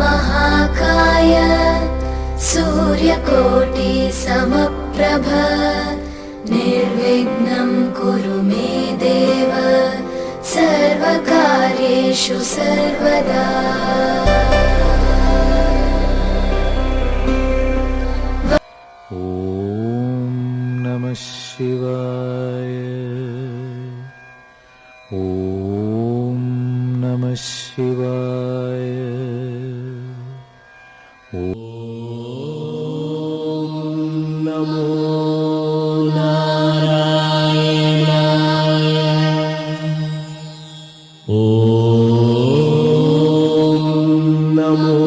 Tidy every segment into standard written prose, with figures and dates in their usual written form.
महाकाय सूर्यकोटि समप्रभ निर्विघ्नं कुरु मे देव सर्वकार्येषु सर्वदा। ॐ नमः शिवाय। ॐ नमः शिवाय। ॐ नमो नारायणाय। ॐ नमो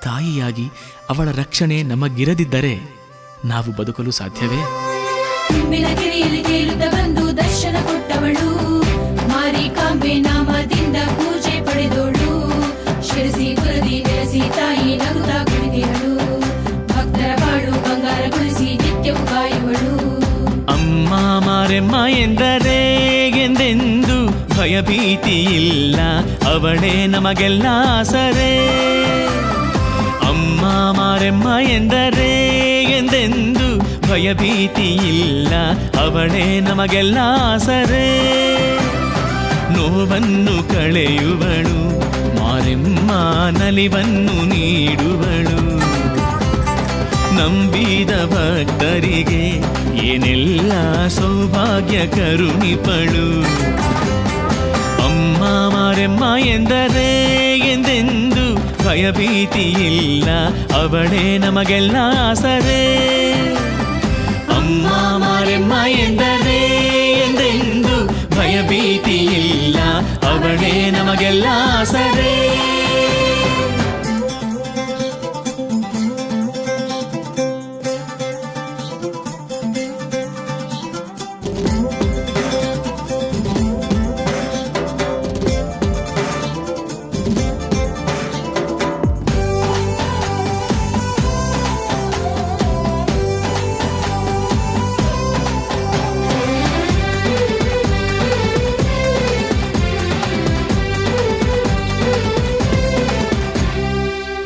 ತಾಯಿಯಾಗಿ ಅವಳ ರಕ್ಷಣೆ ನಮಗಿರದಿದ್ದರೆ ನಾವು ಬದುಕಲು ಸಾಧ್ಯವೇ? ಗಿರಿಯಲ್ಲಿ ತೇಲುತ್ತಾ ಬಂದು ದರ್ಶನ ಕೊಟ್ಟವಳು, ಮಾರಿಕಾಂಬೆ ನಾಮದಿಂದ ಪೂಜೆ ಪಡೆದೋಳು, ಶಿರಸಿ ಪುರದಿ ನೆಲೆಸಿ ತಾಯಿ ನಗುತ್ತಾ ಕುಳಿತಿಹಳು, ಭಕ್ತರ ಬಾಳು ಬಂಗಾರಗೊಳಿಸಿ ನಿತ್ಯವೂ ಕಾಯುವಳು. ಅಮ್ಮ ಮಾರೆಮ್ಮ ಎಂದರೆ ಎಂದೆಂದು ಭಯಭೀತಿ ಇಲ್ಲ, ಅವಳೇ ನಮಗೆಲ್ಲ ಆಸರೆ. ಅಮ್ಮ ಮಾರೆಮ್ಮ ಎಂದರೆ ಎಂದೆಂದು ಭಯಭೀತಿ ಇಲ್ಲ, ಅವಳೇ ನಮಗೆಲ್ಲ ಆಸರೆ. ನೋವನ್ನು ಕಳೆಯುವಳು ಮಾರೆಮ್ಮ, ನಲಿವನ್ನು ನೀಡುವಳು, ನಂಬಿದ ಭಕ್ತರಿಗೆ ಏನೆಲ್ಲ ಸೌಭಾಗ್ಯ ಕರುಣಿಪಳು. ಅಮ್ಮ ಮಾರೆಮ್ಮ ಎಂದರೆ ಎಂದೆಂದು ಭಯಭೀತಿ ಇಲ್ಲ, ಅವಳೇ ನಮಗೆಲ್ಲ ಆಸರೆ. ಅಮ್ಮ ಮಾರೆಮ್ಮ ಎಂದರೆ ಎಂದೆಂದು ಭಯಭೀತಿ ಇಲ್ಲ, ಅವಳೇ ನಮಗೆಲ್ಲ ಆಸರೆ.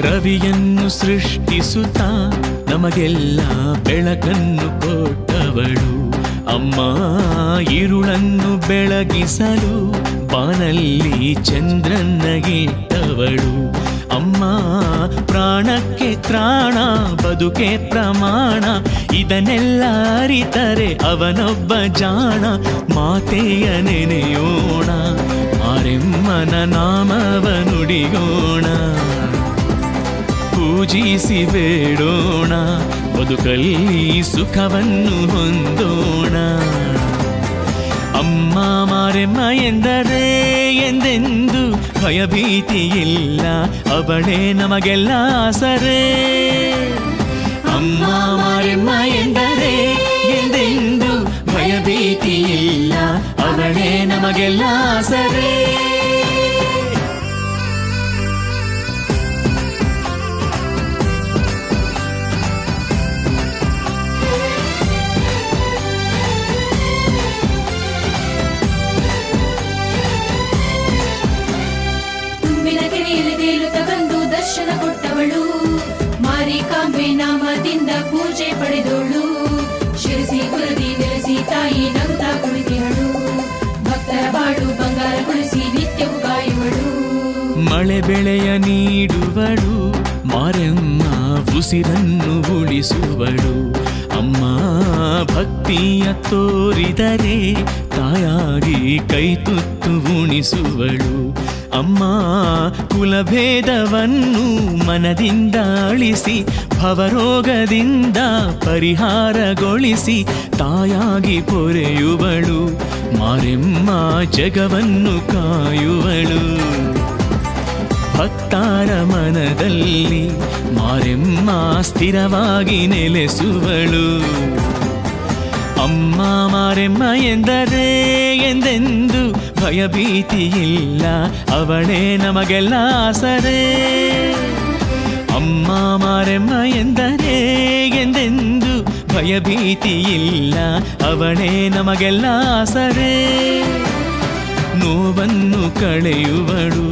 ರವಿಯನ್ನು ಸೃಷ್ಟಿಸುತ್ತಾ ನಮಗೆಲ್ಲ ಬೆಳಕನ್ನು ಕೊಟ್ಟವಳು, ಅಮ್ಮ ഇരുಳನ್ನು ಬೆಳಗಿಸಲು ಬಾನಲ್ಲಿ ಚಂದ್ರನ್ನಗಿಟ್ಟವಳು. ಅಮ್ಮ ಪ್ರಾಣಕ್ಕೆ ತ್ರಾಣ, ಬದುಕೆ ಪ್ರಮಾಣ, ಇದನ್ನೆಲ್ಲ ಅರಿತರೆ ಅವನೊಬ್ಬ ಜಾಣ. ಮಾತೆಯ ನೆನೆಯೋಣ, ಮಾರೆಮ್ಮನ ನಾಮವ ನುಡಿಯೋಣ, ಪೂಜಿಸಿ ಬೇಡೋಣ, ಬದುಕಲ್ಲಿ ಸುಖವನ್ನು ಹೊಂದೋಣ. ಅಮ್ಮ ಮಾರೆಮ್ಮ ಎಂದರೆ ಎಂದೆಂದು ಭಯಭೀತಿ ಇಲ್ಲ, ಅವಳೇ ನಮಗೆಲ್ಲ ಆಸರೆ. ಅಮ್ಮ ಮಾರೆಮ್ಮ ಎಂದರೆ ಎಂದೆಂದು ಭಯಭೀತಿ ಇಲ್ಲ, ಅವಳೇ ನಮಗೆಲ್ಲ ಆಸರೆ. ದರ್ಶನ ಕೊಟ್ಟವಳು, ಮಾರಿಕಾಂಬೆ ನಾಮದಿಂದ ಪೂಜೆ ಪಡೆದೋಳು, ಶಿರಸಿ ಪುರದಿ ನೆಲೆಸಿ ತಾಯಿ ನಗುತ್ತಾ ಕುಳಿತಿಹಳು, ಭಕ್ತರ ಬಾಳು ಬಂಗಾರಗೊಳಿಸಿ ನಿತ್ಯವೂ ಕಾಯುವಳು. ಮಳೆ ಬೆಳೆಯ ನೀಡುವಳು ಮಾರೆಮ್ಮ, ಉಸಿರನ್ನು ಉಳಿಸುವಳು. ಅಮ್ಮ ಭಕ್ತಿಯ ತೋರಿದರೆ ತಾಯಾಗಿ ಕೈ ತುತ್ತು ಉಣಿಸುವಳು. ಅಮ್ಮ ಕುಲಭೇದವನ್ನು ಮನದಿಂದ ಅಳಿಸಿ, ಭವರೋಗದಿಂದ ಪರಿಹಾರಗೊಳಿಸಿ ತಾಯಾಗಿ ಪೊರೆಯುವಳು. ಮಾರೆಮ್ಮ ಜಗವನ್ನು ಕಾಯುವಳು. ಭಕ್ತಾರ ಮನದಲ್ಲಿ ಮಾರೆಮ್ಮ ಸ್ಥಿರವಾಗಿ ನೆಲೆಸುವಳು. ಅಮ್ಮ ಮಾರೆಮ್ಮ ಎಂದರೆ ಎಂದೆಂದು ಭಯಭೀತಿಯಿಲ್ಲ, ಅವಳೇ ನಮಗೆಲ್ಲ ಆಸರೆ. ಅಮ್ಮ ಮಾರೆಮ್ಮ ಎಂದರೆ ಎಂದೆಂದು ಭಯಭೀತಿಯಿಲ್ಲ, ಅವಳೇ ನಮಗೆಲ್ಲ ಆಸರೆ. ನೋವನ್ನು ಕಳೆಯುವಳು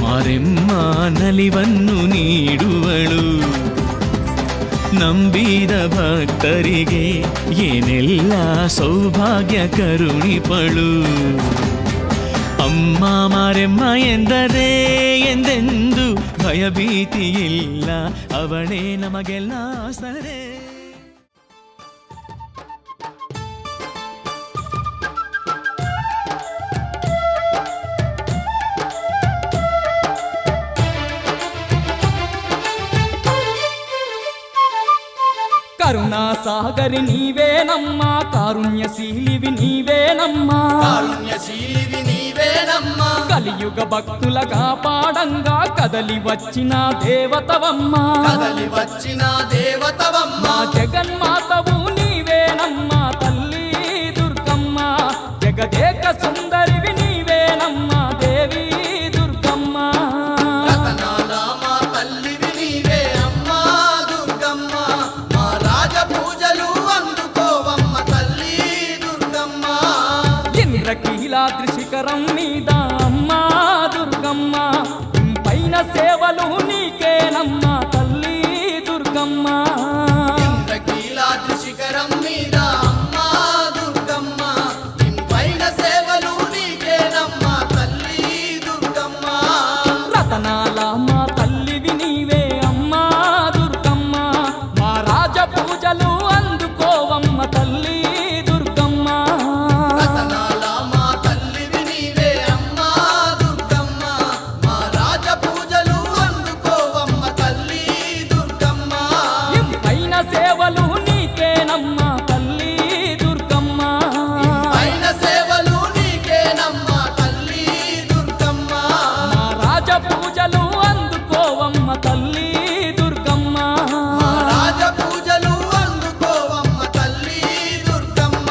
ಮಾರೆಮ್ಮ, ನಲಿವನ್ನು ನೀಡುವಳು. ನಂಬಿದ ಭಕ್ತರಿಗೆ ಏನೆಲ್ಲ ಸೌಭಾಗ್ಯ ಕರುಣಿಪಳು. ಅಮ್ಮ ಮಾರೆಮ್ಮ ಎಂದರೆ ಎಂದೆಂದು ಭಯಭೀತಿಯಿಲ್ಲ, ಅವಳೇ ನಮಗೆಲ್ಲ ಆಸರೆ. ಕರುಣಾ ಸಾಗರಿ ನೀವೇ ನಮ್ಮ, ಕಾರುಣ್ಯಶೀಲಿವಿ ನೀವೇ ನಮ್ಮ, కారుణ్యశీలివి నీవే నమ్మ. కలియుగ భక్తుల కాపాడంగ కదలి వచ్చిన దేవతవమ్మ, కదలి వచ్చిన దేవతవమ్మ. మా జగన్మాతవు నీవే నమ్మ తల్లి దుర్గమ్మ, జగదేక సుందరివి నీవే నమ్మ దేవి దుర్గమ్మ. రతనాల మా తల్లివి నీవే అమ్మా దుర్గమ్మ, మా రాజ పూజలు అందుకోవమ్మ తల్లి దుర్గమ్మ. ఇంద్రకీలాద్రి శిఖరం మీద అమ్మా దుర్గమ్మ, పైన సేవలు నీకేనమ్మ తల్లి దుర్గమ్మ. ఇంద్రకీలాద్రి శిఖరం మీద అమ్మా దుర్గమ్మ, పైన సేవలు నీకేనమ్మ తల్లి దుర్గమ్మ. రతనాల మా తల్లివి నీవే అమ్మా దుర్గమ్మ, మా రాజ పూజలు అందుకోవమ్మ తల్లి దుర్గమ్మ. రతనాల మా తల్లివి నీవే అమ్మా దుర్గమ్మ, మా రాజ పూజలు అందుకోవమ్మ తల్లి దుర్గమ్మ. పైన సేవలు నీకేనమ్మ తల్లి దుర్గమ్మ. పైన సేవలు నీకేనమ్మ తల్లి దుర్గమ్మ. మా రాజ పూజలు అందుకోవమ్మ తల్లి దుర్గమ్మ. మా రాజ పూజలు అందుకోవమ్మ తల్లి దుర్గమ్మ.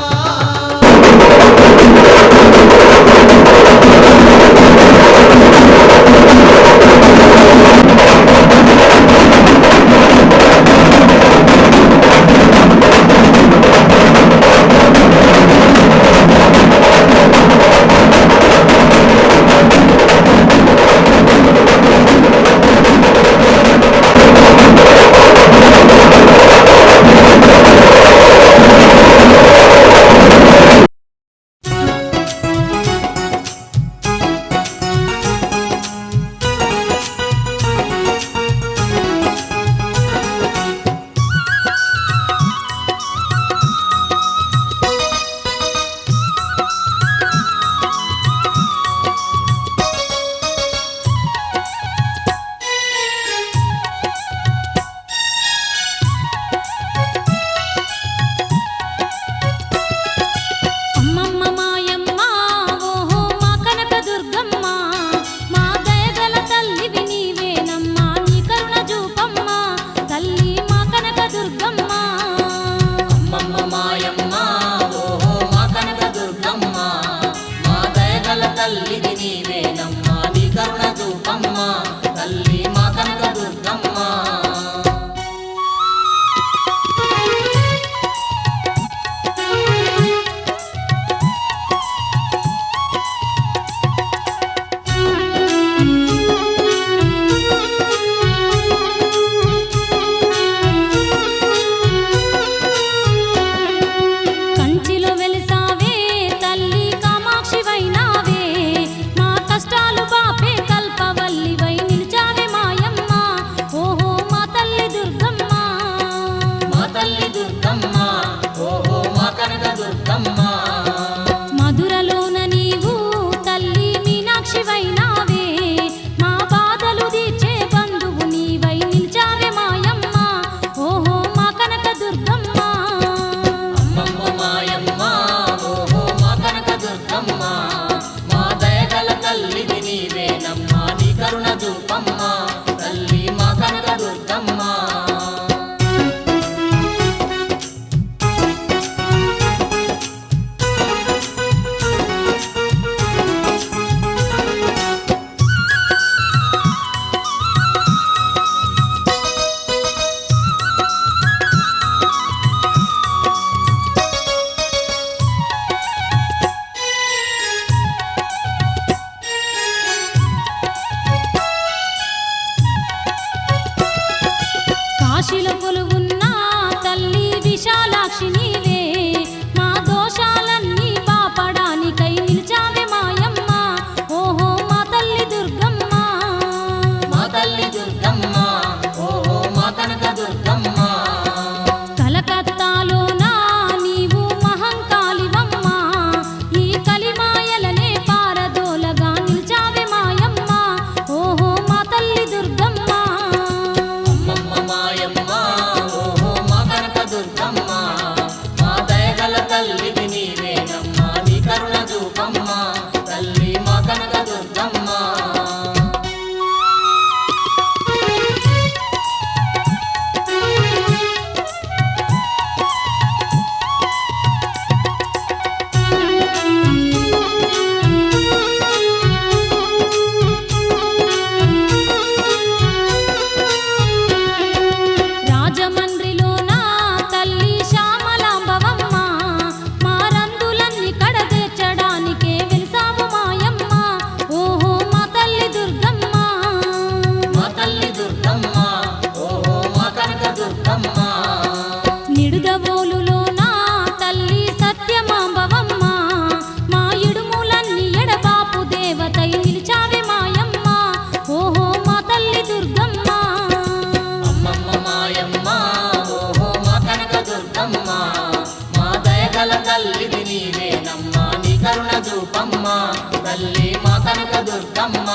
కాశీలో కొలువున్న తల్లి విశాలాక్షి నీవే మా దోషాలన్నీ పాపడానికై నిలిచావే మాయమ్మ ఓహో మా తల్లి దుర్గమ్మ మా తల్లి దుర్గమ్మ ఓహో మా కనక దుర్గమ్మ కలకత్తాలోన నీవు మహంకాళివమ్మ ఈ కలిమాయలనే పారదోలగా నిలిచావే మాయమ్మ ఓహో మా తల్లి దుర్గమ్మ అమ్మమ్మ మాయమ్మ ఓహో మా కనక దుర్గమ్మ మా దయగల తల్లివి నీవేనమ్మ నీ కరుణ చూపమ్మ తల్లి మా కనక దుర్గమ్మ రాజమండ్రిలోన తల్లి శ్యామలాంబవమ్మ మా రందులన్నీ కడతీర్చడానికే వెలిసావు మాయమ్మ ఓహో మా తల్లి దుర్గమ్మ మా తల్లి దుర్గమ్మ ఓహో మా కనక దుర్గమ్మ నిడుదవోలులోన తల్లి సత్యమాంబవమ్మ మా ఇడుములన్నీ ఎడబాపు దేవతై నిలిచావే మాయమ్మ ఓహో మా తల్లి దుర్గమ్మ అమ్మమ్మ మాయమ్మ ఓహో మా కనక దుర్గమ్మ మా దయగల తల్లివి నీవేనమ్మ నీ కరుణ చూపమ్మ తల్లి మా కనక దుర్గమ్మ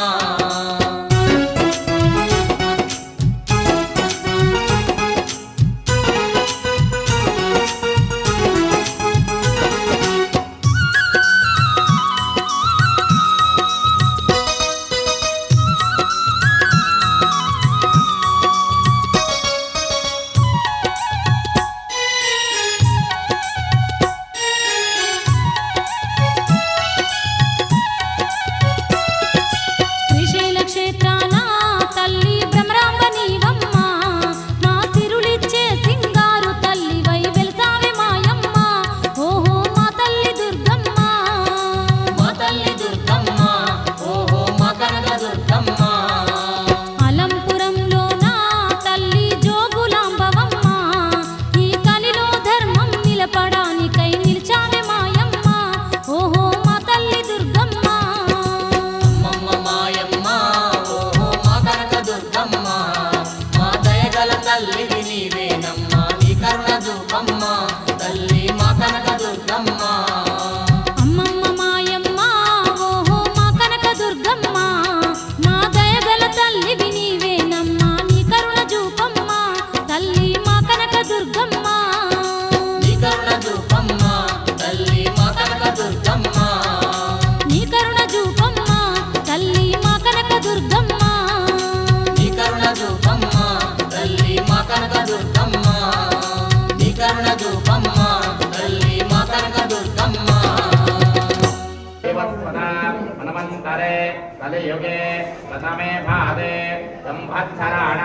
శ్రీశైల క్షేత్రాన తల్లి భ్రమరాంబ నీవమ్మ మా సిరులిచ్చే సింగారు తల్లివై వెలిసావే మాయమ్మ ఓహో మా తల్లి దుర్గమ్మ మా తల్లి దుర్గమ్మ ఓహో మా కనక దుర్గమ్మ అలంపురంలోన తల్లి జోగులాంబవమ్మ ఈ కలిలో ధర్మం నిలపడానికై నిలిచావే మాయమ్మ ఓహో మా తల్లి దుర్గమ్మ అమ్మమ్మ మాయమ్మ ఓహో మా కనక దుర్గమ్మ మా దయగల తల్లివి నీవేనమ్మ నీ కరుణ చూపమ్మ తల్లి మా కనక దుర్గమ్మ అమ్మమ్మ మాయమ్మ ఓహో మా కనక దుర్గమ్మ మా దయగల తల్లివి నీవేనమ్మ నీ కరుణ చూపమ్మ తల్లి మా కనక దుర్గమ్మ నీ కరుణ చూపమ్మ తల్లి మా కనక దుర్గమ్మ నీ కరుణ చూపమ్మ తల్లి మా కనక దుర్గమ్మ నీ కరుణ చూపమ్మ తల్లి మా కనక దుర్గమ్మ నీ కరుణ చూపమ్మ తల్లి మా కనక దుర్గమ్మ मनमन्तरे कलियुगे प्रथमे भागे संवत्सराण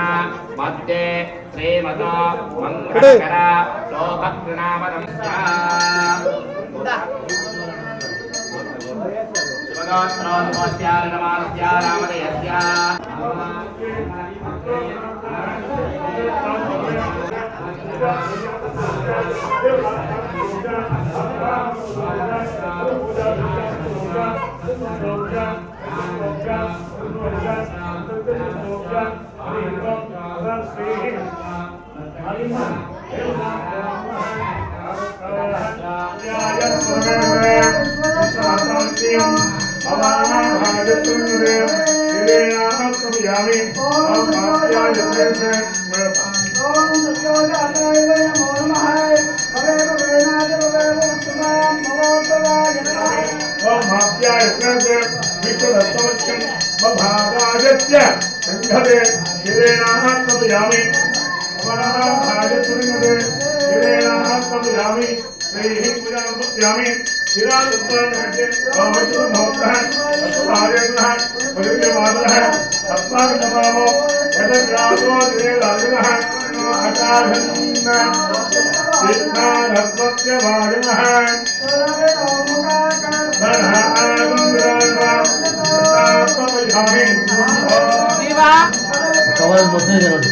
मध्ये श्रीमतो मङ्गलकर కవర్ మొత్తం తినండి.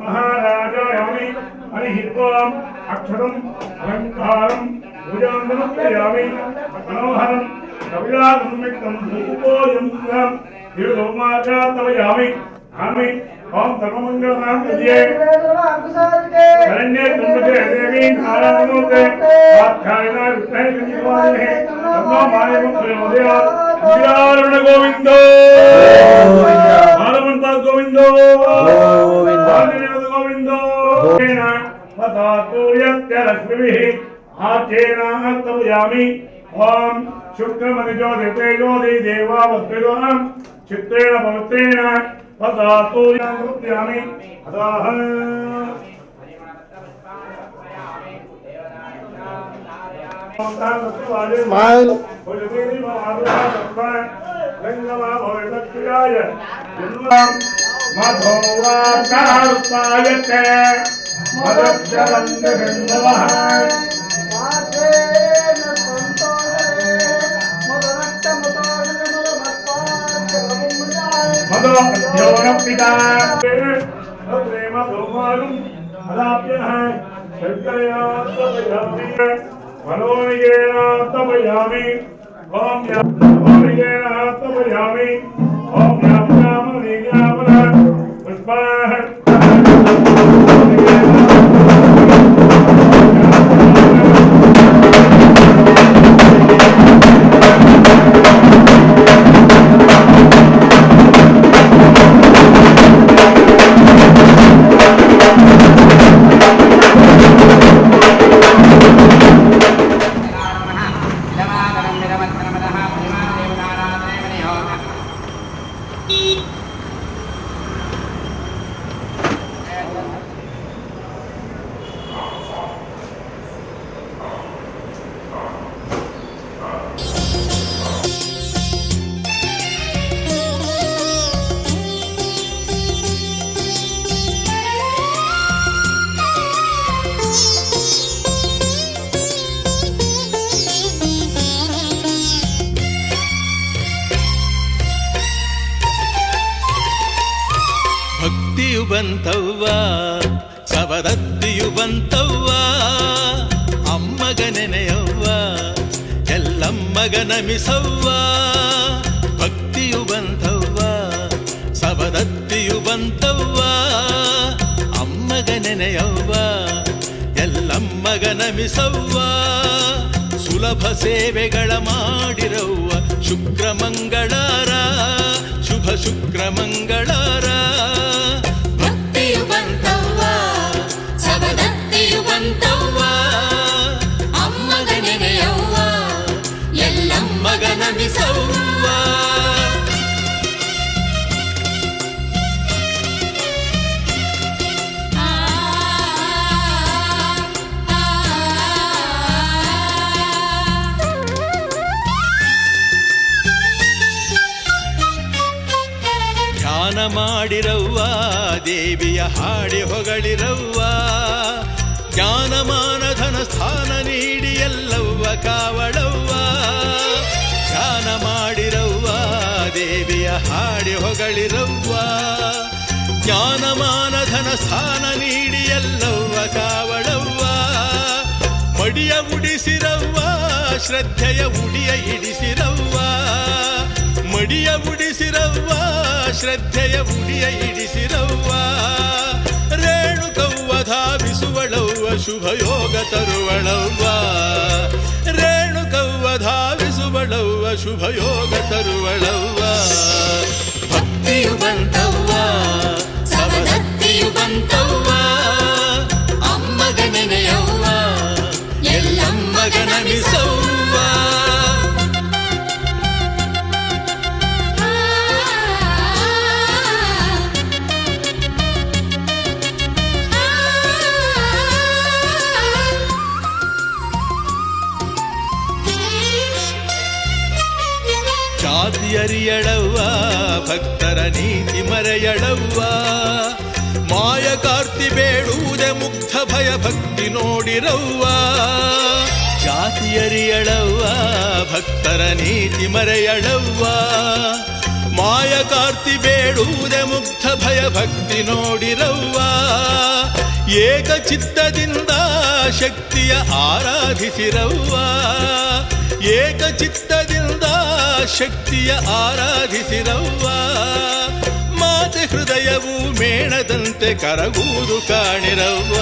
महाराजायामि हरिहित्वां अक्षरम् अलङ्कारं भुजान्तमर्पयामि मनोहरं कविरागुणमिक्तं धूपोऽयं विरुधोमाचातवयामि आमि ओम सर्वमङ्गलमाङ्गल्ये शरण्ये त्र्यम्बके देवी नारायणोते आख्यायिना विद्महे कन्यकामहे तन्नो मायं प्रचोदयात् विरारुण गोविन्दो मानवन्त गोविन्दो गोविन्दो पदातु यस्य लक्ष्मीभिः आचेनात्तमयामि ओम शुक्रमनिजोदितेजोदि देवावत्तेजोहं चित्तेन पवित्रेण पदातु यामि अदाह स्माइल मधोवाकारुपायते मदक्षरन्दगन्धवः मदो अध्योनपिता प्रेम दोमारुं अदाप्यः शर्करया तपयामि मनोनिगेन तपयामि ओम यामनिगेन तपयामि ओम यामनिगेन पुष्पः ಭಕ್ತಿಯು ಬಂತವ್ವ ಸವದತ್ತಿಯು ಬಂತವ್ವ ಅಮ್ಮಗ ನೆನೆಯವ್ವ ಎಲ್ಲಮ್ಮಗ ನಮಿಸವ್ವ ಭಕ್ತಿಯು ಬಂತವ್ವ ಸವದತ್ತಿಯು ಬಂತವ್ವ ಅಮ್ಮಗ ನೆನೆಯವ್ವ ಎಲ್ಲಮ್ಮಗ ನಮಿಸವ್ವ ಸುಲಭ ಸೇವೆಗಳ ಮಾಡಿರವ್ವ ಶುಕ್ರ ಮಂಗಳಾರ ಶುಭ ಶುಕ್ರ ಮಂಗಳಾರ ಭಕ್ತಿಯು ಬಂತವ್ವ ಸವದತ್ತಿಯು ಬಂತವ್ವ ಅಮ್ಮಗ ನೆನೆಯವ್ವ ಎಲ್ಲಮ್ಮಗ ನಮಿಸವ್ವ ಮಾಡಿರವ್ವ ದೇವಿಯ ಹಾಡಿ ಹೊಗಳಿರವ್ವ ಜ್ಞಾನಮಾನ ಧನ ಸ್ಥಾನ ನೀಡಿ ಎಲ್ಲವ್ವ ಕಾವಳವ್ವ ಧ್ಯಾನ ಮಾಡಿರವ್ವ ದೇವಿಯ ಹಾಡಿ ಹೊಗಳಿರವ್ವ ಜ್ಞಾನಮಾನ ಧನ ಸ್ಥಾನ ನೀಡಿ ಎಲ್ಲವ್ವ ಕಾವಳವ್ವ ಮಡಿಯ ಉಡಿಸಿರವ್ವ ಶ್ರದ್ಧೆಯ ಉಡಿಯ ಇಡಿಸಿರವ್ವ ಮಡಿಯ ಉಡಿಸಿರವ್ವ ಶ್ರದ್ಧೆಯ ಉಡಿಯ ಇಡಿಸಿರವ್ವ ರೇಣುಕವ್ವ ಧಾವಿಸುವಳವ್ವ ಶುಭಯೋಗ ತರುವಳವ್ವ ರೇಣುಕವ್ವ ಧಾವಿಸುವಳವ್ವ ಶುಭಯೋಗ ತರುವಳವ್ವ ಭಕ್ತಿಯು ಬಂತವ್ವ ಸವದತ್ತಿಯು ಬಂತವ್ವ ಅಮ್ಮಗ ನೆನೆಯವ್ವ ಎಲ್ಲಮ್ಮಗ ನಮಿಸವ್ವ ಜಾತಿಯರಿಯಳವ್ವ ಭಕ್ತರ ನೀತಿ ಮರೆಯಳವ್ವ ಮಾಯ ಕಾರ್ತಿ ಬೇಡುವುದೇ ಮುಗ್ಧ ಭಯ ಭಕ್ತಿ ನೋಡಿರವ್ವ ಜಾತಿಯರಿಯಳವ್ವ ಭಕ್ತರ ನೀತಿ ಮರೆಯಳವ್ವ ಮಾಯ ಕಾರ್ತಿ ಬೇಡುವುದೇ ಮುಗ್ಧ ಭಯ ಭಕ್ತಿ ನೋಡಿರವ್ವ ಏಕಚಿತ್ತದಿಂದ ಶಕ್ತಿಯ ಆರಾಧಿಸಿರವ್ವ ಏಕಚಿತ್ತದಿಂದ ಶಕ್ತಿಯ ಆರಾಧಿಸಿರವ್ವ ಮಾತೆ ಹೃದಯವು ಮೇಣದಂತೆ ಕರಗುವುದು ಕಾಣಿರವ್ವ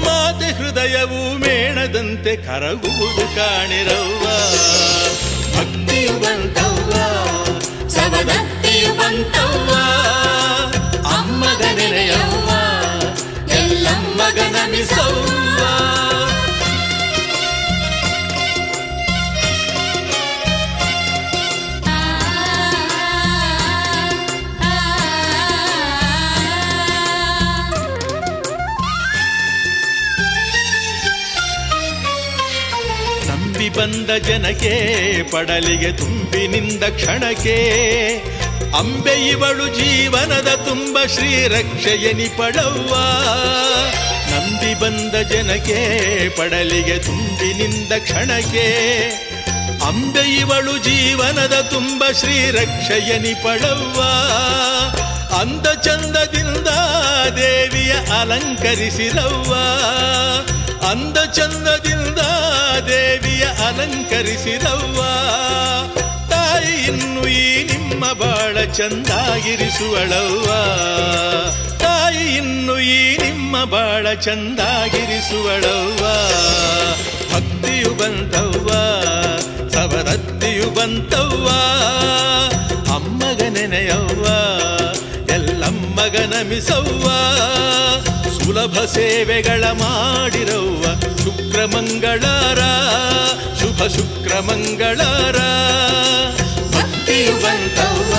ಮಾತೆ ಹೃದಯವು ಮೇಣದಂತೆ ಕರಗುವುದು ಕಾಣಿರವ್ವ ಭಕ್ತಿಯು ಬಂತವ್ವ ಸವದತ್ತಿಯು ಬಂತವ್ವ ಅಮ್ಮಗ ನೆನೆಯವ್ವ ಎಲ್ಲಮ್ಮಗ ನಮಿಸವ್ವ ನಂಬಿ ಬಂದ ಜನಕ್ಕೆ ಪಡಲಿಗೆ ತುಂಬಿನಿಂದ ಕ್ಷಣಕ್ಕೆ ಅಂಬೆ ಇವಳು ಜೀವನದ ತುಂಬ ಶ್ರೀರಕ್ಷೆಯನಿ ಪಡವ್ವ ನಂಬಿ ಬಂದ ಜನಕ್ಕೆ ಪಡಲಿಗೆ ತುಂಬಿನಿಂದ ಕ್ಷಣಕ್ಕೆ ಅಂಬೆ ಇವಳು ಜೀವನದ ತುಂಬ ಶ್ರೀರಕ್ಷೆಯನಿ ಪಡವ್ವ ಅಂದ ಚಂದದಿಂದ ದೇವಿಯ ಅಲಂಕರಿಸಿರವ್ವ ಅಂದ ಚಂದದಿಂದ ದೇವಿಯ ಅಲಂಕರಿಸಿರವ್ವ ತಾಯಿ ಇನ್ನು ಈ ನಿಮ್ಮ ಬಾಳ ಚಂದಾಗಿರಿಸುವಳವ್ವ ತಾಯಿ ಇನ್ನು ಈ ನಿಮ್ಮ ಬಾಳ ಚಂದಾಗಿರಿಸುವಳವ್ವ ಭಕ್ತಿಯು ಬಂತವ್ವ ಸವದತ್ತಿಯು ಬಂತವ್ವ ಅಮ್ಮಗ ನೆನೆಯವ್ವ ಎಲ್ಲಮ್ಮಗ ನಮಿಸವ್ವ ಸುಲಭ ಸೇವೆಗಳ ಮಾಡಿರವ್ವ ಶುಕ್ರ ಮಂಗಳಾರ ಶುಭ ಶುಕ್ರ ಮಂಗಳಾರ ಭಕ್ತಿಯು ಬಂತವ್ವ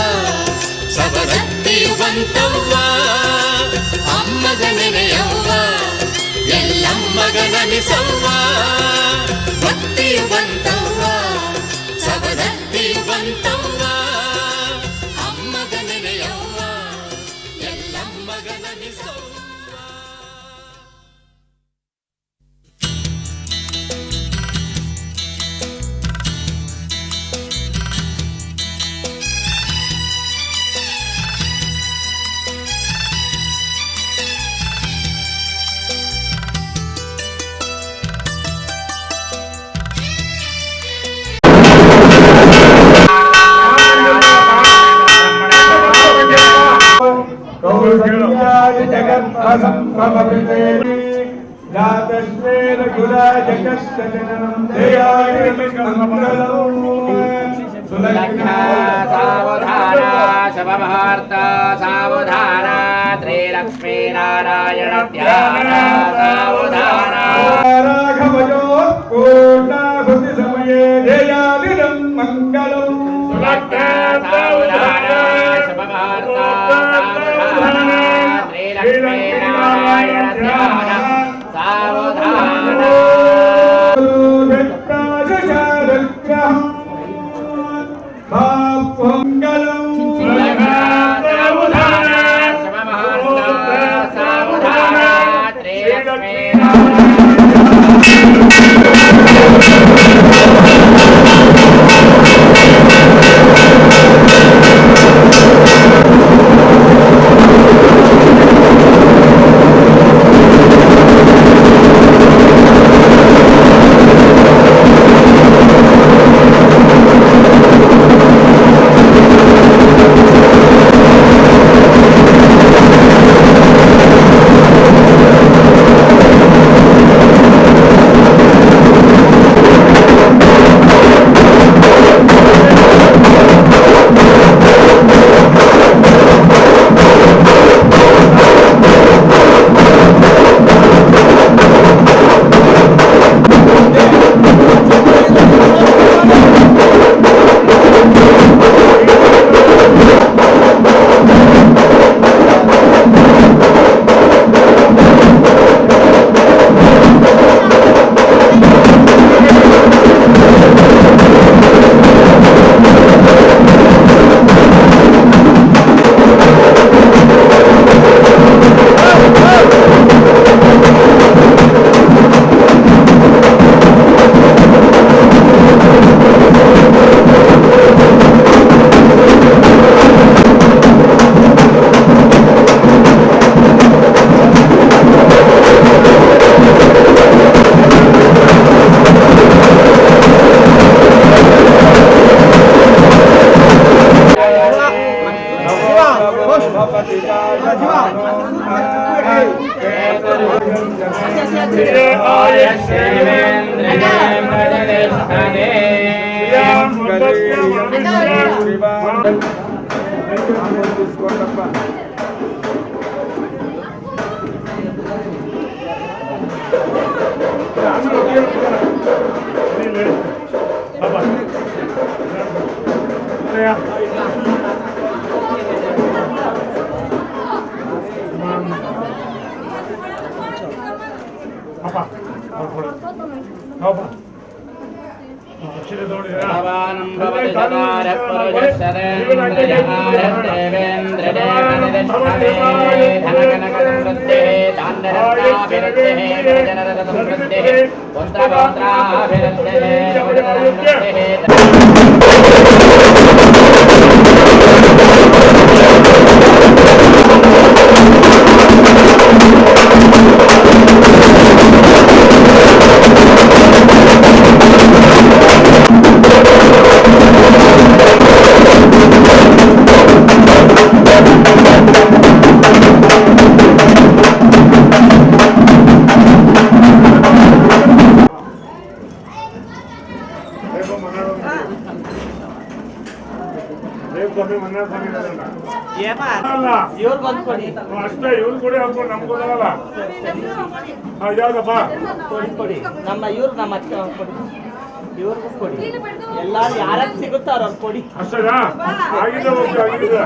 ಸವದತ್ತಿಯು ಬಂತವ್ವ ಅಮ್ಮಗ ನೆನೆಯವ್ವ ಎಲ್ಲಮ್ಮಗ ನಮಿಸವ್ವ ಭಕ್ತಿಯು ಬಂತವ್ವ ಸವದತ್ತಿಯು ಬಂತವ್ವ ಅಮ್ಮಗ ನೆನೆಯವ್ವ ಎಲ್ಲಮ್ಮಗ ನಮಿಸವ್ವ ಸಾವಧಾನ ಶುಭಮುಹೂರ್ತ ಸಾವಧಾನ ಶ್ರೀಲಕ್ಷ್ಮೀ ನಾರಾಯಣ ಧ್ಯಾನ ಸಾವಧಾನ ರಾಘವಯೋ ಪೂರ್ಣಾಹುತಿ ಸಮಯೇ ಧ್ಯೇಯಾವಿದಂ ಮಂಗಳಂ ಸಾವಧಾನ ಶುಭಮುಹೂರ್ತ ಸಾವಧಾನ ಶ್ರೀಲಕ್ಷ್ಮೀ ನಾರಾಯಣ ಧ್ಯಾನ ಸಾವಧಾನ ಮಂಗಳಂ ಸಾವಧಾನ ಶುಭಮುಹೂರ್ತ ಸಾವಧಾನ ಶ್ರೀಲಕ್ಷ್ಮೀ ಅಷ್ಟೇ ಇವ್ರು ಕೊಡಿ ಹಾಕೊಂಡು ನಮ್ಗೆ ಗೊತ್ತಾಗಲ್ಲ. ಯಾವ್ದಪ್ಪ ಕೊಡಿ ನಮ್ಮ ಇವ್ರು ನಮ್ಮ ಅತ್ತೆ ಕೊಡಿ ಇವ್ರಿಗೂ ಕೊಡಿ ಎಲ್ಲಾರು ಯಾರಿಗೆ ಸಿಗುತ್ತಾರ ಅವ್ರು ಕೊಡಿ ಅಷ್ಟೇನಾ? ಆಗಿದೆ ಹೋಗಿ ಆಗಿದೆ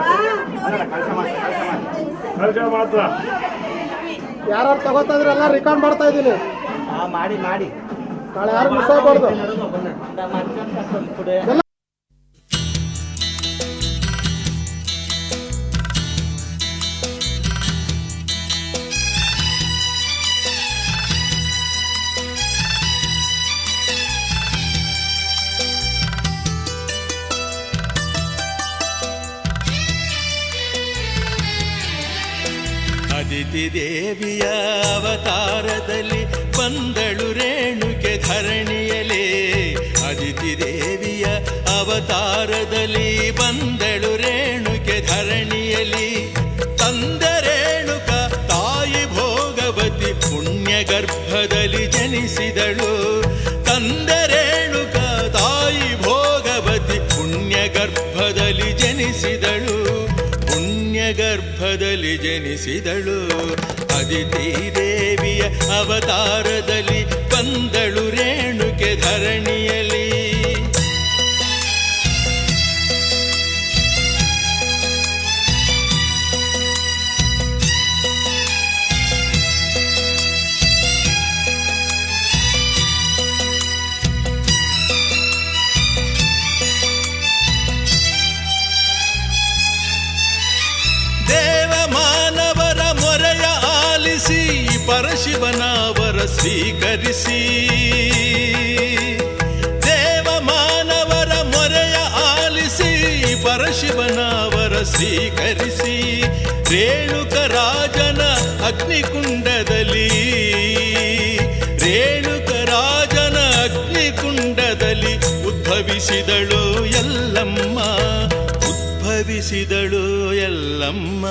ಕೆಲಸ ಮಾತ್ರ. ಯಾರು ತಗೋತಿದ್ರೆ ಎಲ್ಲ ರೆಕಾರ್ಡ್ ಮಾಡ್ತಾ ಇದ್ದೀನಿ. ಮಾಡಿ ಮಾಡಿ ನಾಳೆ ಯಾರು ಮಿಸ್ ಆಗಬಾರ್ದು. ನಮ್ಮ ಅತ್ತೆ ಕೊಡಿ. ಅದಿತಿ ದೇವಿಯ ಅವತಾರದಲ್ಲಿ ಬಂದಳು ರೇಣುಕೆ ಧರಣಿಯಲೇ. ಅದಿತಿ ದೇವಿಯ ಅವತಾರದಲ್ಲಿ ಬಂದಳು ರೇಣುಕೆ ಧರಣಿಯಲಿ. ತಂದ ರೇಣುಕ ತಾಯಿ ಭೋಗವತಿ ಪುಣ್ಯ ಗರ್ಭದಲ್ಲಿ ಜನಿಸಿದಳು. ತಂದ ರೇಣುಕ ತಾಯಿ ಭೋಗವತಿ ಪುಣ್ಯ ಗರ್ಭದಲ್ಲಿ ಜನಿಸಿದಳು. ಗರ್ಭದಲ್ಲಿ ಜನಿಸಿದಳು. ಅದಿತಿ ದೇವಿಯ ಅವತಾರದಲ್ಲಿ ಬಂದಳು ರೇಣುಕೆ ಧರಣಿಯಲಿ. ದೇವಮಾನವರ ಮೊರೆಯ ಆಲಿಸಿ ಪರಶಿವನವರ ಸ್ವೀಕರಿಸಿ. ದೇವಮಾನವರ ಮೊರೆಯ ಆಲಿಸಿ ಪರಶಿವನವರ ಸ್ವೀಕರಿಸಿ. ರೇಣುಕ ರಾಜನ ಅಗ್ನಿಕುಂಡದಲ್ಲಿ ರೇಣುಕ ರಾಜನ ಅಗ್ನಿಕುಂಡದಲ್ಲಿ ಉದ್ಭವಿಸಿದಳು ಎಲ್ಲಮ್ಮ. ಉದ್ಭವಿಸಿದಳು ಎಲ್ಲಮ್ಮ.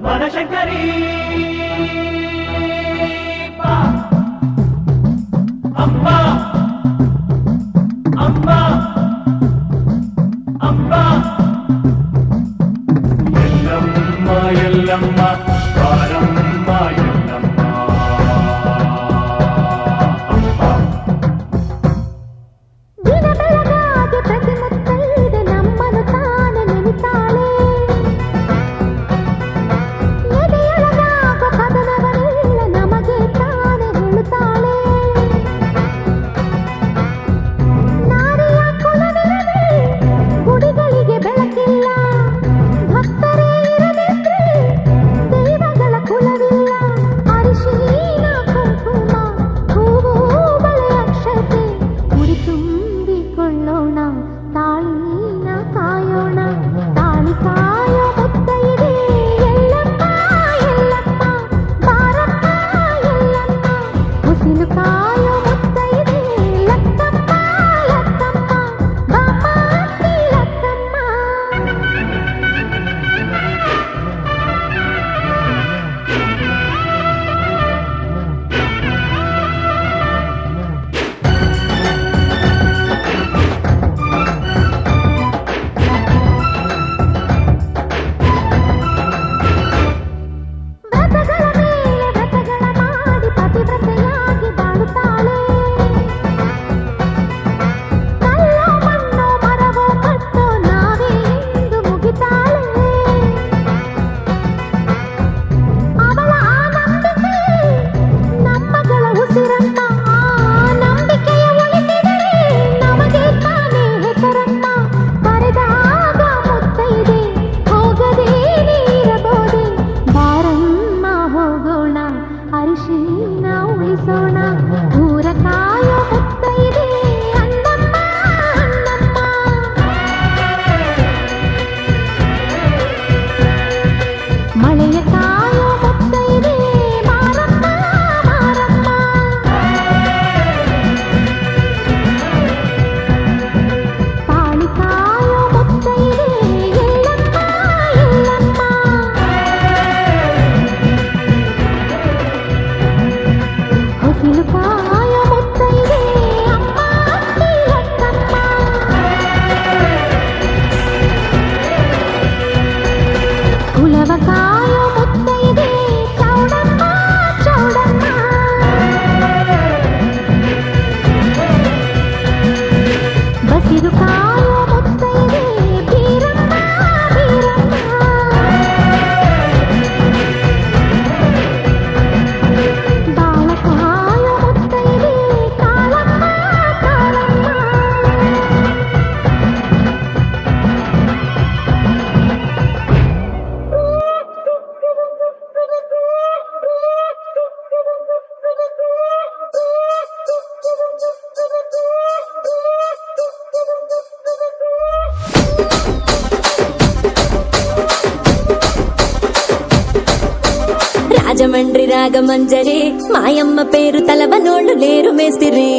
ಬನಶಂಕರಿ ಅಮ್ಮ ಅಮ್ಮ ಅಮ್ಮ ಎಲ್ಲಮ್ಮ ಎಲ್ಲಮ್ಮ ಬಾರಮ್ಮ ಎಲ್ಲಮ್ಮ ದಿನ ಬೆಳಗಾಗೆ ಪ್ರತಿ ಮುತ್ತೈದೆ ನಮ್ಮನ್ನು ತಾನೆ ನೆನಿತಾಳೆ ಎದೆಯೊಳಗಾಗೋ ಕದನವರೆಲ್ಲ ನಮಗೆ ತಾನೆ ಹೇಳುತ್ತಾಳೆ ನಾರಿಯ ಕುಲವಿಲ್ಲದೆ ಗುಡಿಗಳಿಗೆ ಬೆಳಕಿಲ್ಲ ಭಕ್ತರೇ ಇರದಿದ್ರೆ ದೈವಗಳ ಕುಲವಿಲ್ಲ ಅರಿಶಿನ ಕುಂಕುಮ ಹೂವು ಬಳೆ ಅಕ್ಷತೆ ಉಡಿ ತುಂಬಿಕೊಳ್ಳೋಣ ತಾಳಿನ ಕಾಯೋಣ ತಾಳಿ ಕಾಯೋ ಮುತ್ತೈದೆ ಎಲ್ಲಮ್ಮ ಎಲ್ಲಮ್ಮ ಬಾರಮ್ಮ ಎಲ್ಲಮ್ಮ ಉಸಿಲು ಕಾಯೋ ಮುತ್ತೈದೆ ಲಕ್ಕಮ್ಮ ಲಕ್ಕಮ್ಮ ಬಾಮಾತಿ ಲಕ್ಕಮ್ಮ ವ್ರತಗಳ ಮೇಲೆ ವ್ರತಗಳ ಮಾಡಿ ಪತಿವ್ರತೆಯಾಗಿ ಬಾಳುತ್ತಾಳೆ ಕಲ್ಲೋ ಮಣ್ಣೋ ಮರವೋ ಕಟ್ಟೋ ನಾವೇ ಎಂದು ಮುಗಿತಾಳೆ ಅವಳ ಆ ನಂಬಿಕೆ ನಮ್ಮಗಳ ಉಸಿರನ್ನ ಆ ನಂಬಿಕೆಯ ಉಳಿಸಿದರೆ ನಮಗೆ ತಾನೇ ಹೆಸರನ್ನ ಕರೆದಾಗ ಮುತ್ತೈದೆ ಹೋಗದೇ ನೀರಬೋದೆ ಬಾರಮ್ಮ ಹೋಗೋಣ ಅರಿಶಿನ ಉಳಿಸೋಣ ಊರ ಕಾಯೋ ಮುತ್ತೈದೆ ಅನ್ನಮ್ಮ ಅನ್ನಮ್ಮ ಮಳೆಯ ಕಾಯೋ ಮುತ್ತೈದೆ ಮಾರಮ್ಮ ಮಾರಮ್ಮ ತಾಳಿ ಕಾಯೋ ಮುತ್ತೈದೆ ಎಲ್ಲಮ್ಮ ಎಲ್ಲಮ್ಮ ಹೊಸಿಲು ಕಾಯೋ ಮುತ್ತೈದೆ ಅಮ್ಮ ಲಕ್ಕಮ್ಮ ಕುಲವ ಕಾಯೋ ಮುತ್ತೈದೆ ಚೌಡಮ್ಮ ಚೌಡಮ್ಮ ಬಸಿರು ಕಾಯೋ ಮುತ್ತೈದೆ ಬೀರಮ್ಮ ಬೀರಮ್ಮ ಬಾಳ ಕಾಯೋ ಮುತ್ತೈದೆ ಕಾಳಮ್ಮ ಕಾಳಮ್ಮ రాజమండ్రి రాగమంజరి మాయమ్మ పేరు తలవనోళ్ళు లేరు మేస్తిరి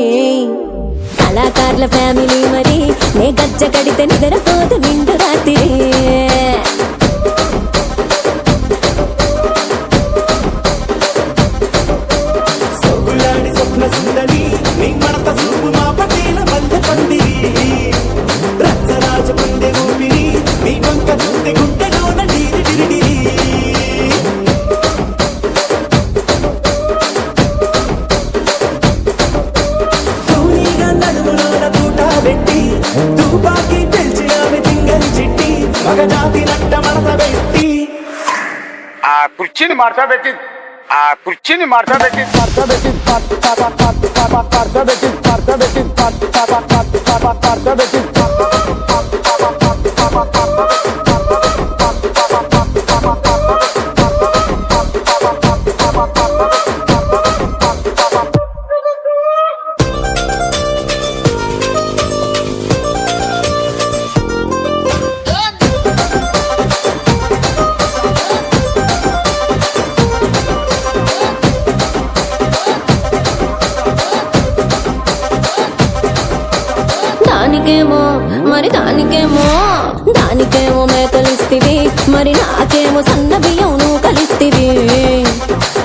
కళాకారుల ఫ్యామిలీ మరి నే గజ్జ కడితే నిద్రపోదు నిండు రాత్రి ಸೊಗುಲಾಡಿ ಸ್ವಪ್ನ ಸುಂದರಿ ನಿಮ್ಮಡತ ಸೂಪು ಮಾ ಪಟೇಲ ಬಂದೆ ಬಂದಿರಿ ರಚ್ಚರಾಜ ಬಂದೆ ಗೋಪಿರಿ ನೀ ಬಂಕ ಜೊತೆ ಗುಡ್ಡಲೋನ ಡೀರಿ ಡಿರಿಡಿರಿ ತೂನೀಗ ನಡುಮುಲೋನ ತೂಟ ಬೆಟ್ಟಿ ತೂಪಾಕಿ ಪೆಲ್ಚಿ ಆమె ತಿಂಗಲಿ ಚಿಟ್ಟಿ ಮಗ ಜಾತಿ ನಟ್ಟ ಮಡತ ಬೆಟ್ಟಿ ಆ ಕುರ್ಚಿನಿ ಮಾಡ್ತಾ ಬೇಕಿದ್ దానికేమో మేకలు మరి నాకేమో సన్న బియ్యం కలిస్తివి.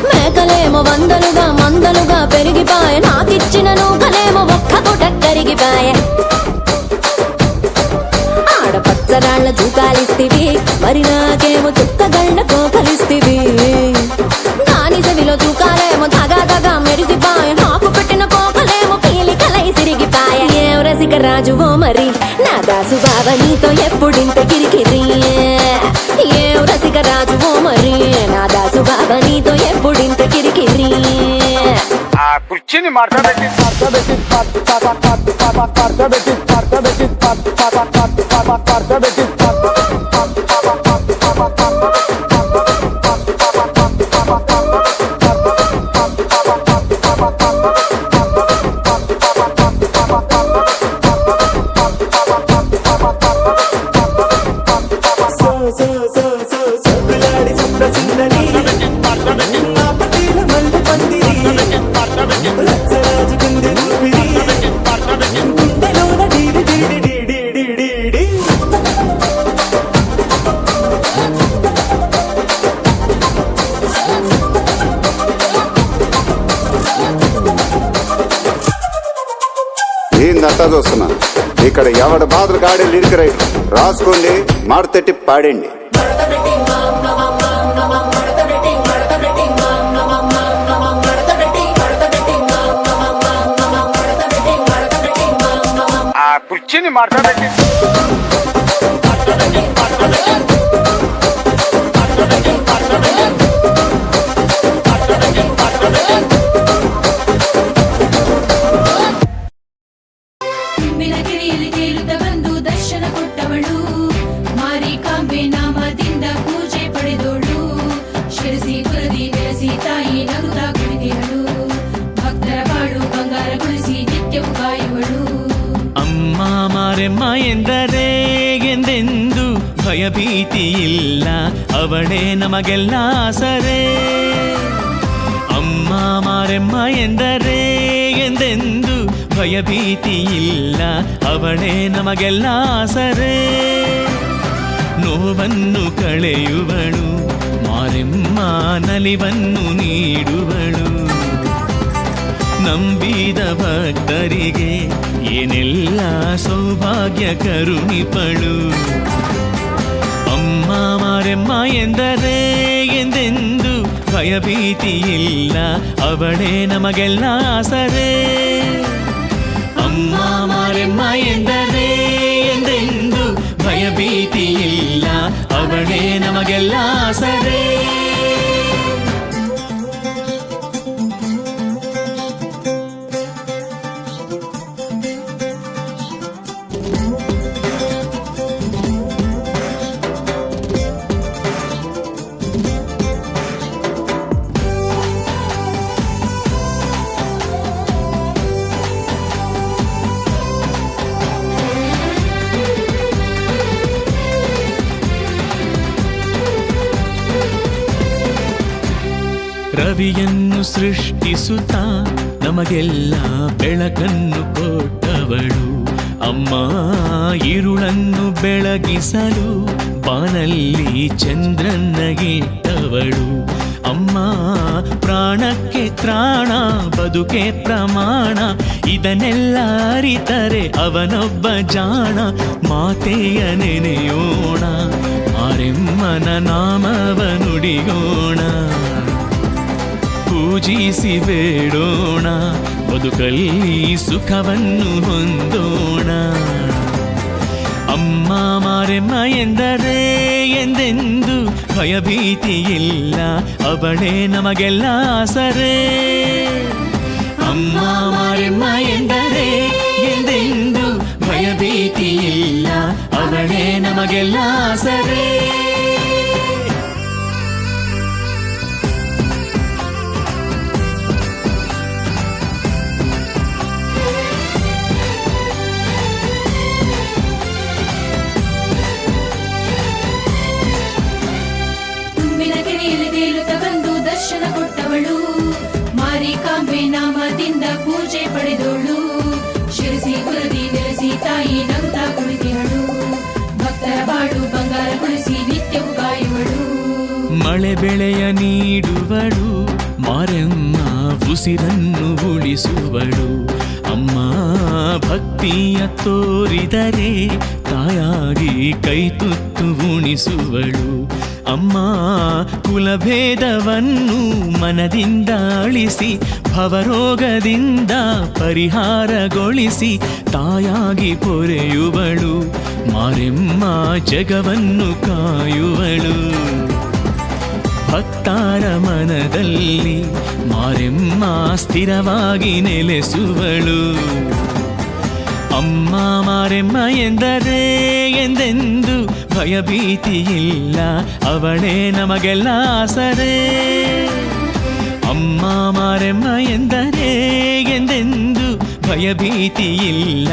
మేకలేమో వందలుగా మందలుగా పెరిగిపాయ, నాకిచ్చిన నూకలేమో ఒక్క పూట కరిగిపాయ. ఆడపచ్చరాళ్ళ జూకాలిస్తివి, మరి నాకేమో చుక్కగళ్ళ కోకలిస్తివి. దాని చెవిలో జూకాలేమో తగా తగా మెరిసిపాయ, నాకు పెట్టిన కోకలేమో పీలికలై సిరిగిపాయ. ఏం రసిక రాజువో మరి నా దాసు బావ నీతో ఎప్పుడింత కిరికిరి. ఏం రసిక రాజువో మరి నా దాసు బావ నీతో ఎప్పుడింత కిరికిరి. ఆ కుర్చీని మార్చబెట్టి సొగులాడి స్వప్న సుందరి నా పటీల మల్లె పందిరి. రచ్చరాజు గుండె ఊపిరి, గుండెలోన డీడి డీడి డీడి డీడి డీ. ఏందంతా చూస్తున్నా ఇక్కడ ఎవడ బాధలు కాడే లిరిక్ రైటర్ రాసుకోండి, మాడతెట్టి పాడండి. ఆ కుర్చీని మార్చబెట్టి ಮಿನಕಿರಿಯಲ್ಲಿ ತೇಲುತ್ತ ಬಂದು ದರ್ಶನ ಕೊಟ್ಟವಳು, ಮಾರಿಕಾಂಬೆ ನಾಮದಿಂದ ಪೂಜೆ ಪಡೆದೋಳು. ಶಿರಸಿ ಪುರದಿ ನೆಲೆಸಿ ತಾಯಿ ನಗುತ್ತಾ ಕುಳಿತಿಹಳು, ಭಕ್ತರ ಬಾಳು ಬಂಗಾರಗೊಳಿಸಿ ನಿತ್ಯವೂ ಕಾಯುವಳು. ಅಮ್ಮ ಮಾರೆಮ್ಮ ಎಂದರೆ ಎಂದೆಂದು ಭಯಭೀತಿ ಇಲ್ಲ, ಅವಳೇ ನಮಗೆಲ್ಲ ಆಸರೆ. ಅಮ್ಮ ಮಾರೆಮ್ಮ ಎಂದರೆ ಎಂದೆಂದು ಭಯಭೀತಿ ಇಲ್ಲ, ಅವಳೇ ನಮಗೆಲ್ಲ ಆಸರೆ. ನೋವನ್ನು ಕಳೆಯುವಳು ಮಾರೆಮ್ಮ, ನಲಿವನ್ನು ನೀಡುವಳು. ನಂಬಿದ ಭಕ್ತರಿಗೆ ಏನೆಲ್ಲ ಸೌಭಾಗ್ಯ ಕರುಣಿಪಳು. ಅಮ್ಮ ಮಾರೆಮ್ಮ ಎಂದರೆ ಎಂದೆಂದು ಭಯಭೀತಿ ಇಲ್ಲ, ಅವಳೇ ನಮಗೆಲ್ಲ ಆಸರೆ. ಅಮ್ಮ ಮಾರೆಮ್ಮ ಎಂದರೆ ಎಂದೆಂದು ಭಯಭೀತಿ ಇಲ್ಲ, ಅವಳೇ ನಮಗೆಲ್ಲ ಆಸರೆ. ರವಿಯನ್ನು ಸೃಷ್ಟಿಸುತ್ತಾ ನಮಗೆಲ್ಲ ಬೆಳಕನ್ನು ಕೊಟ್ಟವಳು. ಅಮ್ಮ ഇരുಳನ್ನು ಬೆಳಗಿಸಲು ಬಾನಲ್ಲಿ ಚಂದ್ರನ್ನ ಇಟ್ಟವಳು. ಅಮ್ಮ ಪ್ರಾಣಕ್ಕೆ ತ್ರಾಣ, ಬದುಕೆ ಪ್ರಮಾಣ, ಇದನ್ನೆಲ್ಲ ಅರಿತರೆ ಅವನೊಬ್ಬ ಜಾಣ. ಮಾತೆಯ ನೆನೆಯೋಣ, ಮಾರೆಮ್ಮನ ನಾಮವ ನುಡಿಯೋಣ. ಪೂಜಿಸಿ ಬೇಡೋಣ, ಬದುಕಲ್ಲಿ ಸುಖವನ್ನು ಹೊಂದೋಣ. ಅಮ್ಮ ಮಾರೆಮ್ಮ ಎಂದರೆ ಎಂದೆಂದು ಭಯಭೀತಿ ಇಲ್ಲ, ಅವಳೇ ನಮಗೆಲ್ಲ ಆಸರೆ. ಅಮ್ಮ ಮಾರೆಮ್ಮ ಎಂದರೆ ಎಂದೆಂದು ಭಯಭೀತಿ ಇಲ್ಲ, ಅವಳೇ ನಮಗೆಲ್ಲ ಆಸರೆ. ದರ್ಶನ ಕೊಟ್ಟವಳು, ಮಾರಿಕಾಂಬೆ ನಾಮದಿಂದ ಪೂಜೆ ಪಡೆದೋಳು. ಶಿರಸಿ ಪುರದಿ ನೆಲೆಸಿ ತಾಯಿ ನಗುತ್ತಾ ಕುಳಿತಿಹಳು, ಭಕ್ತರ ಬಾಳು ಬಂಗಾರಗೊಳಿಸಿ ನಿತ್ಯವೂ ಕಾಯುವಳು. ಮಳೆ ಬೆಳೆಯ ನೀಡುವಳು ಮಾರೆಮ್ಮ ಉಸಿರನ್ನು ಉಳಿಸುವಳು ಅಮ್ಮ ಭಕ್ತಿಯ ತೋರಿದರೆ ತಾಯಾಗಿ ಕೈ ತುತ್ತು ಉಣಿಸುವಳು ಅಮ್ಮ ಕುಲಭೇದವನ್ನು ಮನದಿಂದ ಅಳಿಸಿ ಭವರೋಗದಿಂದ ಪರಿಹಾರಗೊಳಿಸಿ ತಾಯಾಗಿ ಪೊರೆಯುವಳು ಮಾರೆಮ್ಮ ಜಗವನ್ನು ಕಾಯುವಳು ಭಕ್ತಾರ ಮನದಲ್ಲಿ ಮಾರೆಮ್ಮ ಸ್ಥಿರವಾಗಿ ನೆಲೆಸುವಳು ಅಮ್ಮ ಮಾರೆಮ್ಮ ಎಂದರೆ ಎಂದೆಂದು ಭಯಭೀತಿಯಿಲ್ಲ ಅವಳೇ ನಮಗೆಲ್ಲ ಆಸರೆ ಅಮ್ಮ ಮಾರೆಮ್ಮ ಎಂದರೆ ಎಂದೆಂದು ಭಯಭೀತಿಯಿಲ್ಲ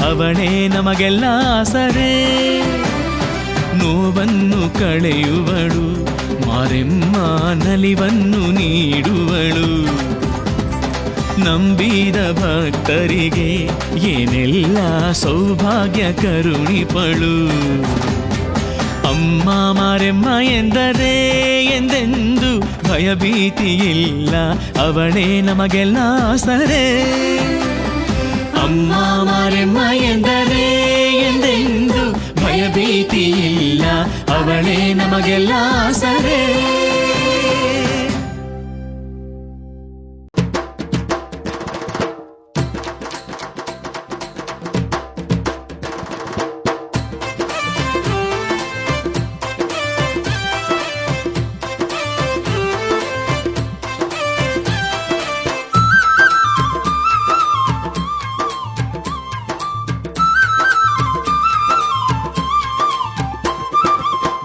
ಅವಳೇ ನಮಗೆಲ್ಲ ಆಸರೆ ನೋವನ್ನು ಕಳೆಯುವಳು ಮಾರೆಮ್ಮ ನಲಿವನ್ನು ನೀಡುವಳು ನಂಬಿದ ಭಕ್ತರಿಗೆ ಏನೆಲ್ಲ ಸೌಭಾಗ್ಯ ಕರುಣಿಪಳು ಅಮ್ಮ ಮಾರೆಮ್ಮ ಎಂದರೆ ಎಂದೆಂದು ಭಯಭೀತಿಯಿಲ್ಲ ಅವಳೇ ನಮಗೆಲ್ಲ ಆಸರೆ ಅಮ್ಮ ಮಾರೆಮ್ಮ ಎಂದರೆ ಎಂದೆಂದು ಭಯಭೀತಿಯಿಲ್ಲ ಅವಳೇ ನಮಗೆಲ್ಲ ಆಸರೆ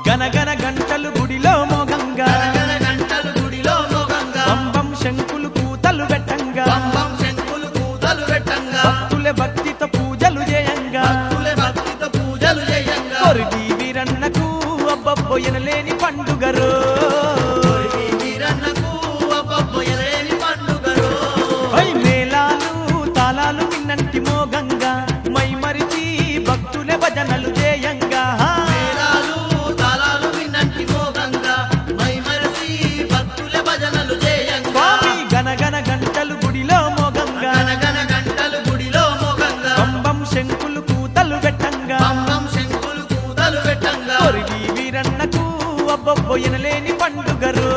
గనగన గంటలు గుడిలో మోగంగా బంబం శంకులు కూతలు పెట్టంగా భక్తులే భక్తితో పూజలు చేయంగా కొరిగి వీరన్నకు అబ్బబ్బో ఎనలేని పండుగరో మేళాలు తాళాలు విన్నంటి మోగంగా మై మరిచి భక్తులే భజనలు చేయంగా గనగన గంటలు గుడిలో మోగంగా బంబం శంకులు కూతలు పెట్టంగా కొరిగి వీరన్నకు అబ్బబ్బో ఎనలేని పండుగరో